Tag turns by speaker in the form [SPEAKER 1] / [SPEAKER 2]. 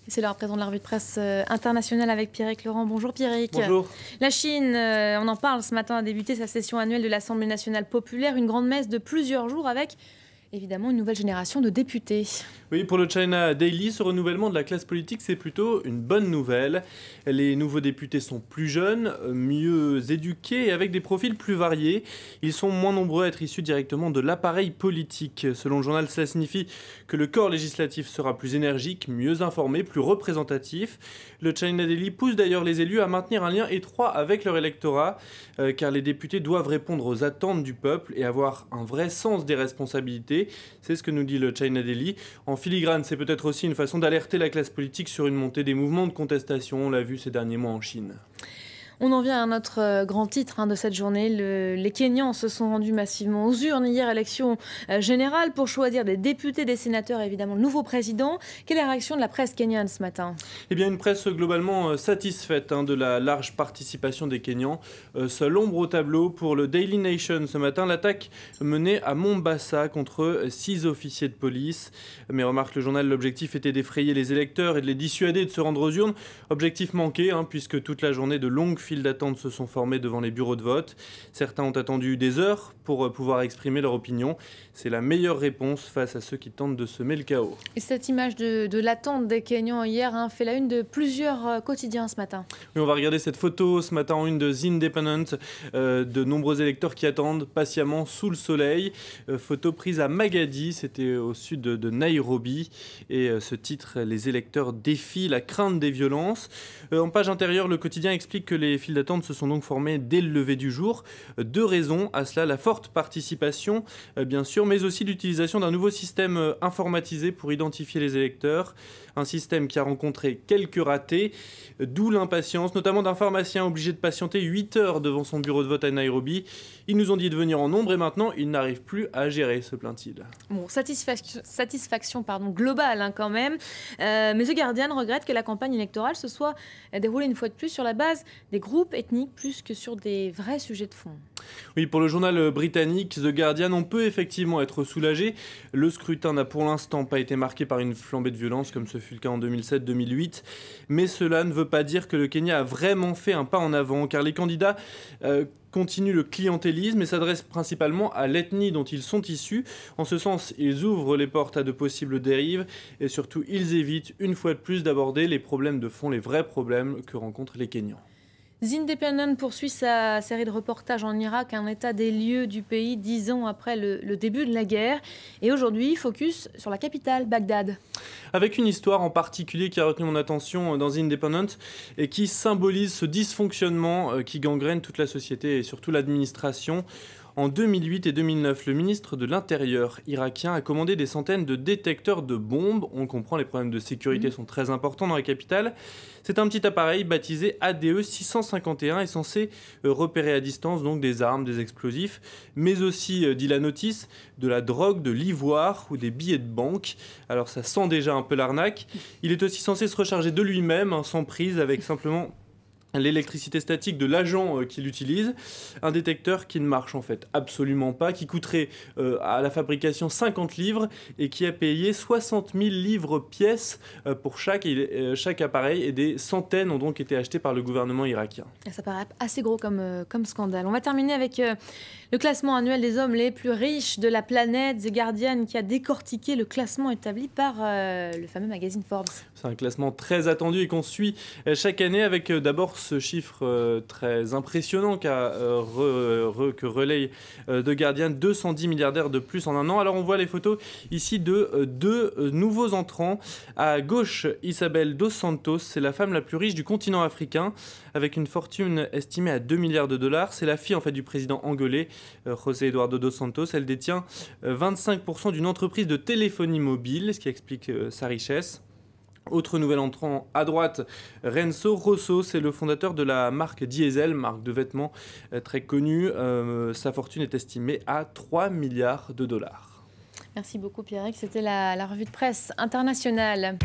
[SPEAKER 1] C'est l'heure présent de la revue de presse internationale avec Pierrick Laurent. Bonjour Pierrick.
[SPEAKER 2] Bonjour.
[SPEAKER 1] La Chine, on en parle ce matin, a débuté sa session annuelle de l'Assemblée nationale populaire, une grande messe de plusieurs jours avec évidemment une nouvelle génération de députés.
[SPEAKER 2] Oui, pour le China Daily, ce renouvellement de la classe politique, c'est plutôt une bonne nouvelle. Les nouveaux députés sont plus jeunes, mieux éduqués et avec des profils plus variés. Ils sont moins nombreux à être issus directement de l'appareil politique. Selon le journal, cela signifie que le corps législatif sera plus énergique, mieux informé, plus représentatif. Le China Daily pousse d'ailleurs les élus à maintenir un lien étroit avec leur électorat, car les députés doivent répondre aux attentes du peuple et avoir un vrai sens des responsabilités. C'est ce que nous dit le China Daily. En filigrane, c'est peut-être aussi une façon d'alerter la classe politique sur une montée des mouvements de contestation. On l'a vu ces derniers mois en Chine.
[SPEAKER 1] On en vient à notre grand titre de cette journée. Les Kenyans se sont rendus massivement aux urnes hier, élection générale, pour choisir des députés, des sénateurs et évidemment le nouveau président. Quelle est la réaction de la presse kenyane ce matin ?
[SPEAKER 2] Eh bien, une presse globalement satisfaite de la large participation des Kenyans. Seule ombre au tableau pour le Daily Nation ce matin, l'attaque menée à Mombasa contre 6 officiers de police. Mais remarque le journal, l'objectif était d'effrayer les électeurs et de les dissuader de se rendre aux urnes. Objectif manqué, puisque toute la journée de longues files d'attente se sont formées devant les bureaux de vote. Certains ont attendu des heures pour pouvoir exprimer leur opinion. C'est la meilleure réponse face à ceux qui tentent de semer le chaos.
[SPEAKER 1] Et cette image de l'attente des Kenyans hier fait la une de plusieurs quotidiens ce matin.
[SPEAKER 2] Oui, on va regarder cette photo ce matin en une de The Independent, de nombreux électeurs qui attendent patiemment sous le soleil. Photo prise à Magadi, c'était au sud de Nairobi. Et ce titre, les électeurs défient la crainte des violences. En page intérieure, le quotidien explique que les files d'attente se sont donc formées dès le lever du jour. Deux raisons à cela, la forte participation, bien sûr, mais aussi l'utilisation d'un nouveau système informatisé pour identifier les électeurs. Un système qui a rencontré quelques ratés, d'où l'impatience, notamment d'un pharmacien obligé de patienter 8 heures devant son bureau de vote à Nairobi. Ils nous ont dit de venir en nombre et maintenant, ils n'arrivent plus à gérer, se plaint-il.
[SPEAKER 1] Bon, satisfaction globale quand même. Mais The Guardian regrette que la campagne électorale se soit déroulée une fois de plus sur la base des groupes ethniques plus que sur des vrais sujets de fond.
[SPEAKER 2] Oui, pour le journal britannique The Guardian, on peut effectivement être soulagé. Le scrutin n'a pour l'instant pas été marqué par une flambée de violence comme ce fut le cas en 2007-2008. Mais cela ne veut pas dire que le Kenya a vraiment fait un pas en avant, car les candidats continuent le clientélisme et s'adressent principalement à l'ethnie dont ils sont issus. En ce sens, ils ouvrent les portes à de possibles dérives et surtout, ils évitent une fois de plus d'aborder les problèmes de fond, les vrais problèmes que rencontrent les Kenyans.
[SPEAKER 1] The Independent poursuit sa série de reportages en Irak, un état des lieux du pays 10 ans après le début de la guerre. Et aujourd'hui, focus sur la capitale, Bagdad.
[SPEAKER 2] Avec une histoire en particulier qui a retenu mon attention dans The Independent et qui symbolise ce dysfonctionnement qui gangrène toute la société et surtout l'administration. En 2008 et 2009, le ministre de l'Intérieur irakien a commandé des centaines de détecteurs de bombes. On comprend, les problèmes de sécurité sont très importants dans la capitale. C'est un petit appareil baptisé ADE 651 et censé repérer à distance donc des armes, des explosifs, mais aussi, dit la notice, de la drogue, de l'ivoire ou des billets de banque. Alors ça sent déjà un peu l'arnaque. Il est aussi censé se recharger de lui-même, sans prise, avec simplement l'électricité statique de l'agent qui l'utilise, un détecteur qui ne marche en fait absolument pas, qui coûterait à la fabrication 50 livres et qui a payé 60 000 livres pièces pour chaque appareil, et des centaines ont donc été achetés par le gouvernement irakien.
[SPEAKER 1] Ça paraît assez gros comme scandale. On va terminer avec le classement annuel des hommes les plus riches de la planète, The Guardian, qui a décortiqué le classement établi par le fameux magazine Forbes.
[SPEAKER 2] C'est un classement très attendu et qu'on suit chaque année avec d'abord ce chiffre très impressionnant que relaye The Guardian, 210 milliardaires de plus en un an. Alors on voit les photos ici de deux nouveaux entrants. À gauche, Isabel dos Santos, c'est la femme la plus riche du continent africain, avec une fortune estimée à 2 milliards de dollars. C'est la fille en fait du président angolais, José Eduardo dos Santos. Elle détient 25% d'une entreprise de téléphonie mobile, ce qui explique sa richesse. Autre nouvel entrant à droite, Renzo Rosso, c'est le fondateur de la marque Diesel, marque de vêtements très connue. Sa fortune est estimée à 3 milliards de dollars.
[SPEAKER 1] Merci beaucoup Pierrick, c'était la revue de presse internationale.